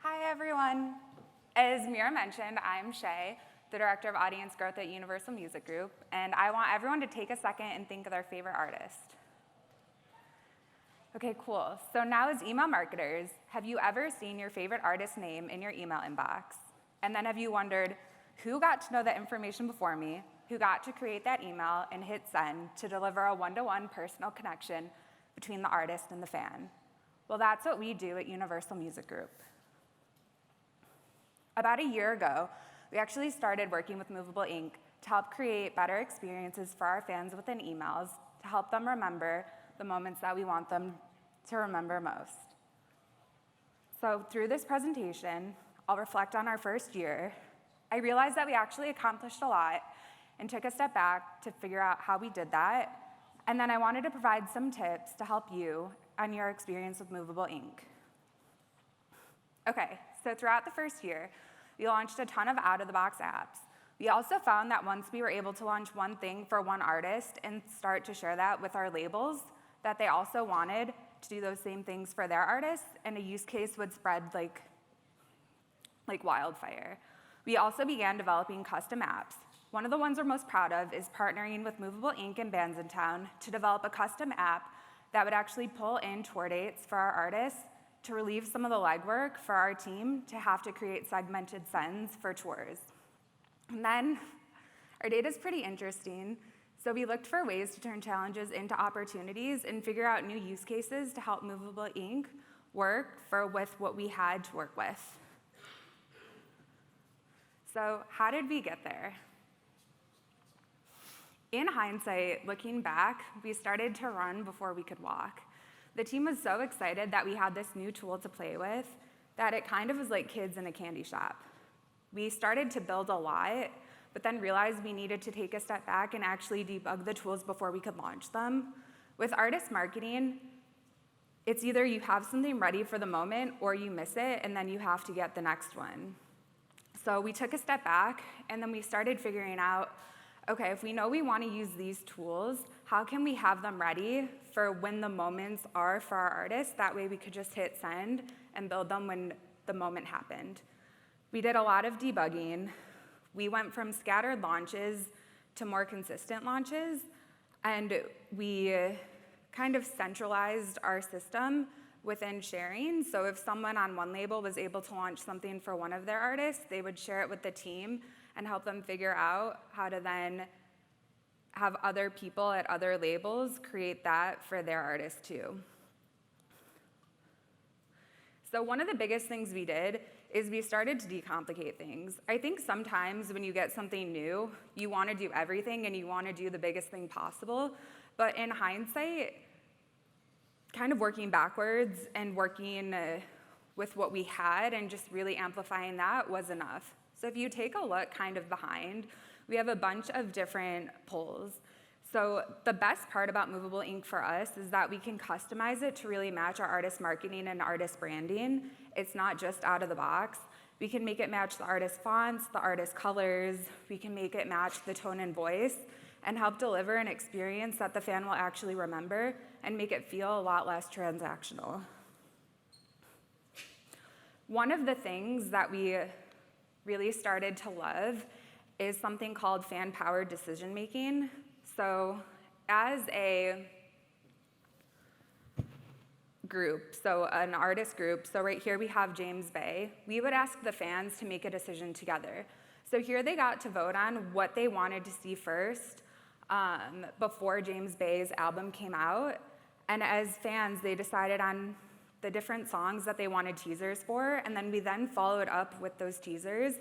Hi, everyone. As Mira mentioned, I'm Shay, the Director of Audience Growth at Universal Music Group, and I want everyone to take a second and think of their favorite artist. Okay, cool. So now as email marketers, have you ever seen your favorite artist's name in your email inbox? And then have you wondered, who got to know that information before me, who got to create that email and hit send to deliver a one-to-one personal connection between the artist and the fan? Well, that's what we do at Universal Music Group. About a year ago, we actually started working with Movable Ink to help create better experiences for our fans within emails to help them remember the moments that we want them to remember most. So through this presentation, I'll reflect on our first year. I realized that we actually accomplished a lot and took a step back to figure out how we did that. And then I wanted to provide some tips to help you on your experience with Movable Ink. Okay, so throughout the first year, we launched a ton of out-of-the-box apps. We also found that once we were able to launch one thing for one artist and start to share that with our labels, that they also wanted to do those same things for their artists, and a use case would spread like wildfire. We also began developing custom apps. One of the ones we're most proud of is partnering with Movable Ink and Bands in Town to develop a custom app that would actually pull in tour dates for our artists to relieve some of the legwork for our team to have to create segmented sends for tours. And then our data is pretty interesting, so we looked for ways to turn challenges into opportunities and figure out new use cases to help Movable Ink work with what we had to work with. So how did we get there? In hindsight, looking back, we started to run before we could walk. The team was so excited that we had this new tool to play with that it kind of was like kids in a candy shop. We started to build a lot, but then realized we needed to take a step back and actually debug the tools before we could launch them. With artist marketing, it's either you have something ready for the moment or you miss it, and then you have to get the next one. So we took a step back, and then we started figuring out, okay, if we know we want to use these tools, how can we have them ready for when the moments are for our artists? That way we could just hit send and build them when the moment happened. We did a lot of debugging. We went from scattered launches to more consistent launches, and we kind of centralized our system within sharing. So if someone on one label was able to launch something for one of their artists, they would share it with the team and help them figure out how to then have other people at other labels create that for their artists too. So one of the biggest things we did is we started to decomplicate things. I think sometimes when you get something new, you want to do everything and you want to do the biggest thing possible. But in hindsight, kind of working backwards and working with what we had and just really amplifying that was enough. So if you take a look kind of behind, we have a bunch of different polls. So the best part about Movable Ink for us is that we can customize it to really match our artist marketing and artist branding. It's not just out of the box. We can make it match the artist fonts, the artist colors. We can make it match the tone and voice and help deliver an experience that the fan will actually remember and make it feel a lot less transactional. One of the things that we really started to love is something called fan-powered decision-making. So as a group, so an artist group, so right here we have James Bay, we would ask the fans to make a decision together. So here they got to vote on what they wanted to see first before James Bay's album came out. And as fans, they decided on the different songs that they wanted teasers for, and then we then followed up with those teasers.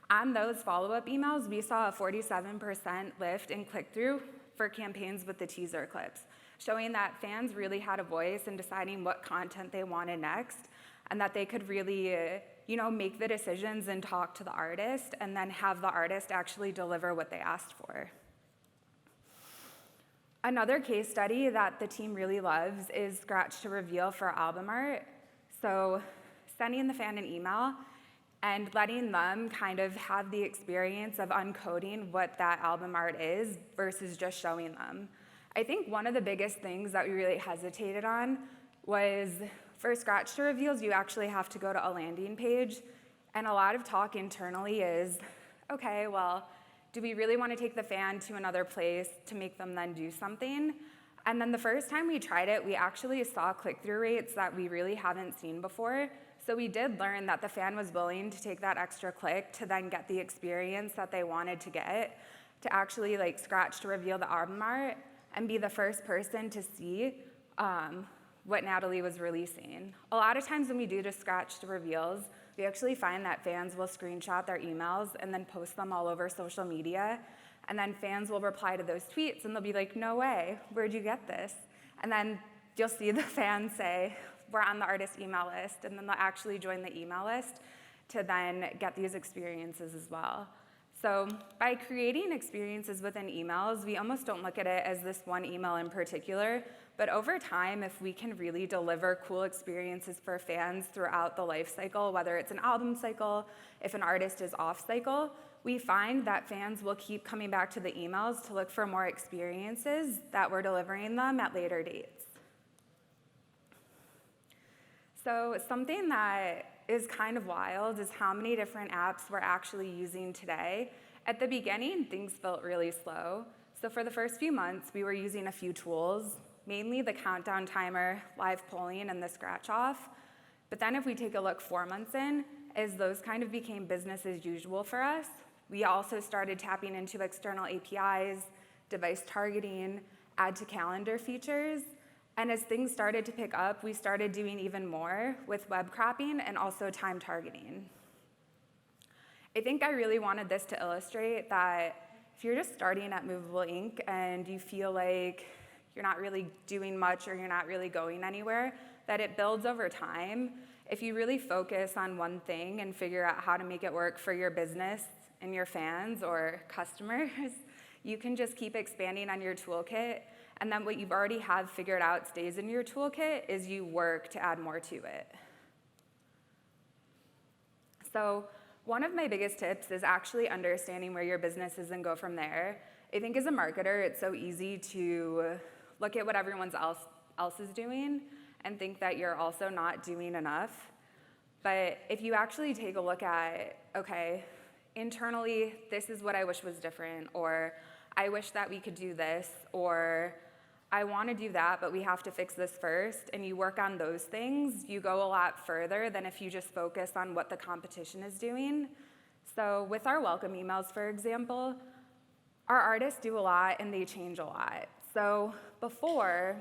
On those follow-up emails, we saw a 47% lift in click-through for campaigns with the teaser clips, showing that fans really had a voice in deciding what content they wanted next, and that they could really make the decisions and talk to the artist, and then have the artist actually deliver what they asked for. Another case study that the team really loves is Scratch to Reveal for album art. So sending the fan an email and letting them kind of have the experience of uncoding what that album art is versus just showing them. I think one of the biggest things that we really hesitated on was For scratch to reveals, you actually have to go to a landing page, and a lot of talk internally is, okay, well, do we really want to take the fan to another place to make them then do something? And then the first time we tried it, we actually saw click-through rates that we really haven't seen before. So we did learn that the fan was willing to take that extra click to then get the experience that they wanted to get, to actually like scratch to reveal the album art and be the first person to see what Natalie was releasing. A lot of times when we do just scratch to reveals, we actually find that fans will screenshot their emails and then post them all over social media. And then fans will reply to those tweets and they'll be like, no way, where'd you get this? And then you'll see the fans say, we're on the artist email list, and then they'll actually join the email list to then get these experiences as well. So by creating experiences within emails, we almost don't look at it as this one email in particular, but over time, if we can really deliver cool experiences for fans throughout the life cycle, whether it's an album cycle, if an artist is off cycle, we find that fans will keep coming back to the emails to look for more experiences that we're delivering them at later dates. So something that is kind of wild is how many different apps we're actually using today. At the beginning, things felt really slow. So for the first few months, we were using a few tools, mainly the countdown timer, live polling, and the scratch off. But then if we take a look 4 months in, as those kind of became business as usual for us, we also started tapping into external APIs, device targeting, add to calendar features. And as things started to pick up, we started doing even more with web cropping and also time targeting. I think I really wanted this to illustrate that if you're just starting at Movable Ink and you feel like you're not really doing much or you're not really going anywhere, that it builds over time. If you really focus on one thing and figure out how to make it work for your business and your fans or customers, you can just keep expanding on your toolkit. And then what you've already have figured out stays in your toolkit is you work to add more to it. So one of my biggest tips is actually understanding where your business is and go from there. I think as a marketer, it's so easy to look at what everyone else is doing and think that you're also not doing enough. But if you actually take a look at, okay, internally, this is what I wish was different, or I wish that we could do this, or I want to do that, but we have to fix this first, and you work on those things, you go a lot further than if you just focus on what the competition is doing. So with our welcome emails, for example, our artists do a lot and they change a lot. So before,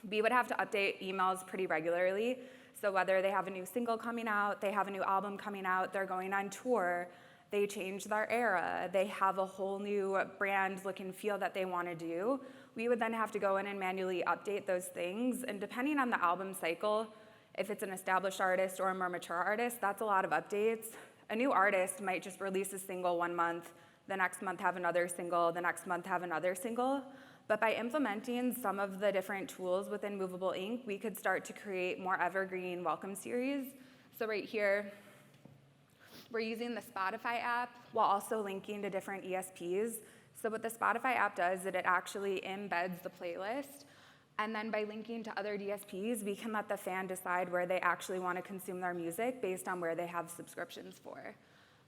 we would have to update emails pretty regularly. So whether they have a new single coming out, they have a new album coming out, they're going on tour, they change their era, they have a whole new brand look and feel that they want to do, we would then have to go in and manually update those things. And depending on the album cycle, if it's an established artist or a more mature artist, that's a lot of updates. A new artist might just release a single 1 month, the next month have another single, the next month have another single. But by implementing some of the different tools within Movable Ink, we could start to create more evergreen welcome series. So right here, we're using the Spotify app while also linking to different ESPs. So what the Spotify app does is it actually embeds the playlist. And then by linking to other DSPs, we can let the fan decide where they actually want to consume their music based on where they have subscriptions for.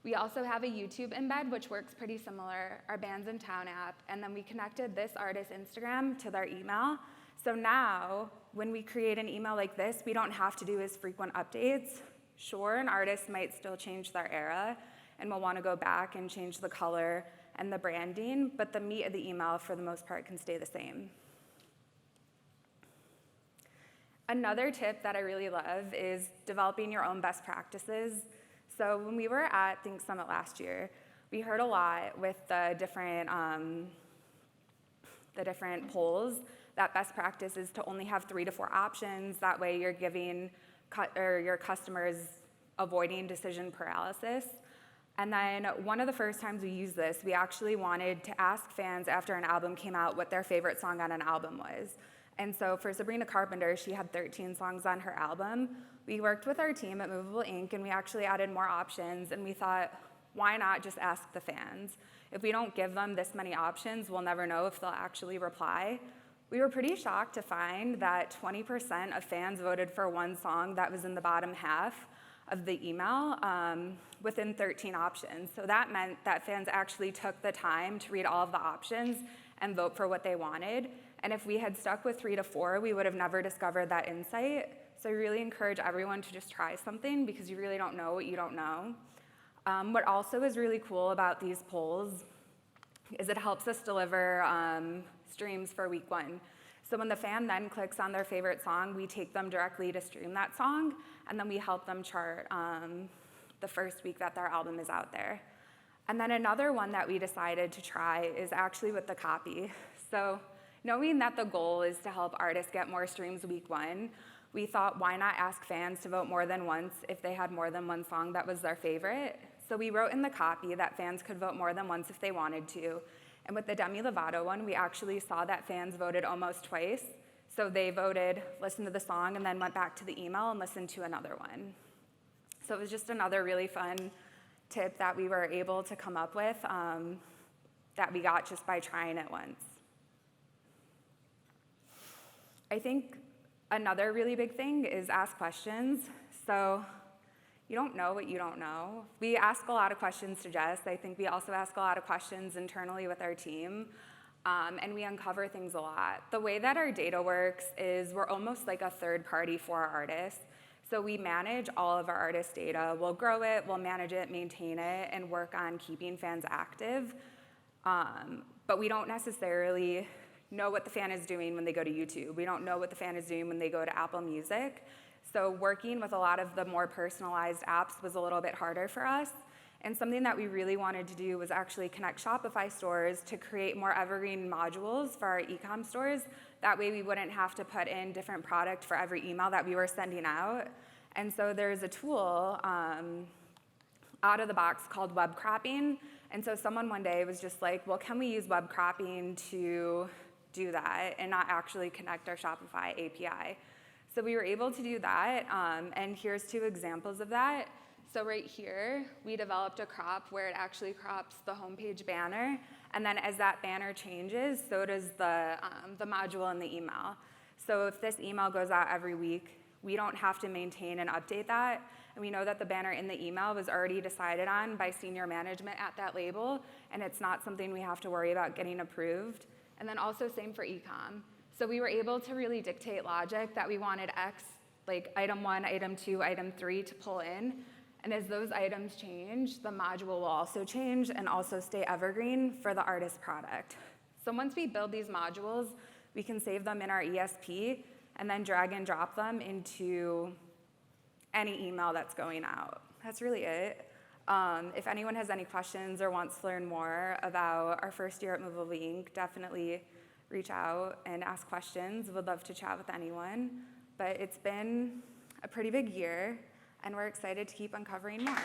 We also have a YouTube embed, which works pretty similar, our Bands in Town app, and then we connected this artist's Instagram to their email. So now, when we create an email like this, we don't have to do as frequent updates. Sure, an artist might still change their era, and we'll want to go back and change the color and the branding, but the meat of the email, for the most part, can stay the same. Another tip that I really love is developing your own best practices. So when we were at Think Summit last year, we heard a lot with the different polls that best practice is to only have 3 to 4 options. That way you're giving your customers avoiding decision paralysis. And then one of the first times we used this, we actually wanted to ask fans after an album came out what their favorite song on an album was. And so for Sabrina Carpenter, she had 13 songs on her album. We worked with our team at Movable Ink, and we actually added more options, and we thought, why not just ask the fans? If we don't give them this many options, we'll never know if they'll actually reply. We were pretty shocked to find that 20% of fans voted for one song that was in the bottom half of the email within 13 options. So that meant that fans actually took the time to read all of the options and vote for what they wanted. And if we had stuck with 3 to 4, we would have never discovered that insight. So I really encourage everyone to just try something because you really don't know what you don't know. What also is really cool about these polls is it helps us deliver streams for week 1. So when the fan then clicks on their favorite song, we take them directly to stream that song, and then we help them chart the first week that their album is out there. And then another one that we decided to try is actually with the copy. So knowing that the goal is to help artists get more streams week 1, we thought, why not ask fans to vote more than once if they had more than one song that was their favorite? So we wrote in the copy that fans could vote more than once if they wanted to. And with the Demi Lovato one, we actually saw that fans voted almost twice. So they voted, listened to the song, and then went back to the email and listened to another one. So it was just another really fun tip that we were able to come up with that we got just by trying it once. I think another really big thing is ask questions. So you don't know what you don't know. We ask a lot of questions to Jess. I think we also ask a lot of questions internally with our team, and we uncover things a lot. The way that our data works is we're almost like a third party for our artists. So we manage all of our artist data. We'll grow it, we'll manage it, maintain it, and work on keeping fans active. But we don't necessarily know what the fan is doing when they go to YouTube. We don't know what the fan is doing when they go to Apple Music. So working with a lot of the more personalized apps was a little bit harder for us. And something that we really wanted to do was actually connect Shopify stores to create more evergreen modules for our e-com stores. That way we wouldn't have to put in different product for every email that we were sending out. And so there's a tool out of the box called web cropping. And so someone one day was just like, well, can we use web cropping to do that and not actually connect our Shopify API? So we were able to do that, and here's 2 examples of that. So right here, we developed a crop where it actually crops the homepage banner, and then as that banner changes, so does the module in the email. So if this email goes out every week, we don't have to maintain and update that, and we know that the banner in the email was already decided on by senior management at that label, and it's not something we have to worry about getting approved. And then also same for e-com. So we were able to really dictate logic that we wanted X, like item 1, item 2, item 3 to pull in. And as those items change, the module will also change and also stay evergreen for the artist product. So once we build these modules, we can save them in our ESP and then drag and drop them into any email that's going out. That's really it. If anyone has any questions or wants to learn more about our first year at Movable Ink, definitely reach out and ask questions. Would love to chat with anyone. But it's been a pretty big year, and we're excited to keep uncovering more.